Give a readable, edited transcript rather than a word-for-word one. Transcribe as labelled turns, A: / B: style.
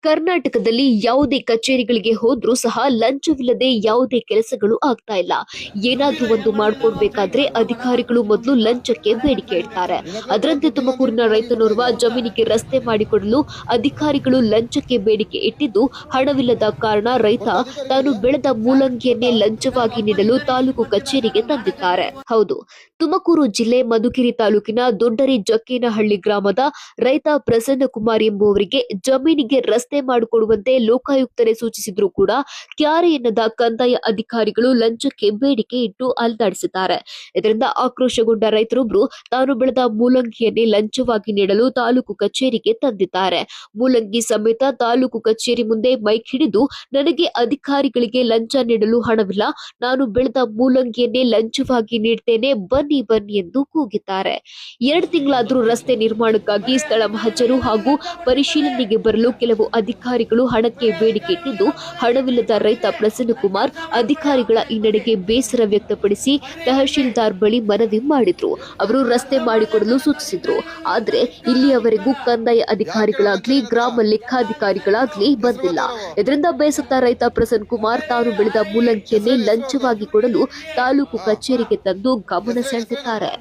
A: ಕರ್ನಾಟಕದಲ್ಲಿ ಯಾವುದೇ ಕಚೇರಿಗಳಿಗೆ ಹೋದ್ರೂ ಸಹ ಲಂಚವಿಲ್ಲದೆ ಯಾವುದೇ ಕೆಲಸಗಳು ಆಗ್ತಾ ಇಲ್ಲ. ಏನಾದ್ರೂ ಒಂದು ಮಾಡ್ಕೊಡ್ಬೇಕಾದ್ರೆ ಅಧಿಕಾರಿಗಳು ಮೊದಲು ಲಂಚಕ್ಕೆ ಬೇಡಿಕೆ ಇಡ್ತಾರೆ. ಅದರಂತೆ ತುಮಕೂರಿನ ರೈತನೋರ್ವ ಜಮೀನಿಗೆ ರಸ್ತೆ ಮಾಡಿಕೊಡಲು ಅಧಿಕಾರಿಗಳು ಲಂಚಕ್ಕೆ ಬೇಡಿಕೆ ಇಟ್ಟಿದ್ದು ಹಣವಿಲ್ಲದ ಕಾರಣ ರೈತ ತಾನು ಬೆಳೆದ ಮೂಲಂಗಿಯನ್ನೇ ಲಂಚವಾಗಿ ನೀಡಲು ತಾಲೂಕು ಕಚೇರಿಗೆ ತಂದಿದ್ದಾರೆ. ಹೌದು, ತುಮಕೂರು ಜಿಲ್ಲೆ ಮಧುಗಿರಿ ತಾಲೂಕಿನ ದೊಡ್ಡರಿ ಜಕ್ಕೇನಹಳ್ಳಿ ಗ್ರಾಮದ ರೈತ ಪ್ರಸನ್ನಕುಮಾರ್ ಎಂಬುವರಿಗೆ ಜಮೀನಿಗೆ ರಸ್ತೆ ಮಾಡಿಕೊಡುವಂತೆ ಲೋಕಾಯುಕ್ತರೇ ಸೂಚಿಸಿದ್ರು ಕೂಡ ಕ್ಯಾರೆ ಎನ್ನದ ಕಂದಾಯ ಅಧಿಕಾರಿಗಳು ಲಂಚಕ್ಕೆ ಬೇಡಿಕೆ ಇಟ್ಟು ಅಲ್ದಾಡಿಸಿದ್ದಾರೆ. ಇದರಿಂದ ಆಕ್ರೋಶಗೊಂಡ ರೈತರೊಬ್ಬರು ತಾನು ಬೆಳೆದ ಮೂಲಂಗಿಯನ್ನೇ ಲಂಚವಾಗಿ ನೀಡಲು ತಾಲೂಕು ಕಚೇರಿಗೆ ತಂದಿದ್ದಾರೆ. ಮೂಲಂಗಿ ಸಮೇತ ತಾಲೂಕು ಕಚೇರಿ ಮುಂದೆ ಮೈಕ್ ಹಿಡಿದು ನನಗೆ ಅಧಿಕಾರಿಗಳಿಗೆ ಲಂಚ ನೀಡಲು ಹಣವಿಲ್ಲ, ನಾನು ಬೆಳೆದ ಮೂಲಂಗಿಯನ್ನೇ ಲಂಚವಾಗಿ ನೀಡ್ತೇನೆ, ಬನ್ನಿ ಬನ್ನಿ ಎಂದು ಕೂಗಿದ್ದಾರೆ. 2 ತಿಂಗಳಾದರೂ ರಸ್ತೆ ನಿರ್ಮಾಣಕ್ಕಾಗಿ ಸ್ಥಳ ಮಹಜರು ಹಾಗೂ ಪರಿಶೀಲನೆಗೆ ಬರಲು ಕೆಲವು ಅಧಿಕಾರಿಗಳು ಹಣಕ್ಕೆ ಬೇಡಿಕೆ ಇಟ್ಟಿದ್ದು ಹಣವಿಲ್ಲದ ರೈತ ಪ್ರಸನ್ನಕುಮಾರ್ ಅಧಿಕಾರಿಗಳ ಈ ನಡೆಗೆ ಬೇಸರ ವ್ಯಕ್ತಪಡಿಸಿ ತಹಶೀಲ್ದಾರ್ ಬಳಿ ಮನವಿ ಮಾಡಿದ್ರು. ಅವರು ರಸ್ತೆ ಮಾಡಿಕೊಡಲು ಸೂಚಿಸಿದ್ರು. ಆದರೆ ಇಲ್ಲಿಯವರೆಗೂ ಕಂದಾಯ ಅಧಿಕಾರಿಗಳಾಗ್ಲಿ ಗ್ರಾಮ ಲೆಕ್ಕಾಧಿಕಾರಿಗಳಾಗ್ಲಿ ಬಂದಿಲ್ಲ. ಇದರಿಂದ ಬೇಸತ್ತ ರೈತ ಪ್ರಸನ್ನಕುಮಾರ್ ತಾನು ಬೆಳೆದ ಮೂಲಂಗಿಯನ್ನೇ ಲಂಚವಾಗಿ ಕೊಡಲು ತಾಲೂಕು ಕಚೇರಿಗೆ ತಂದು ಗಮನ ಸೆಳೆದಿದ್ದಾರೆ.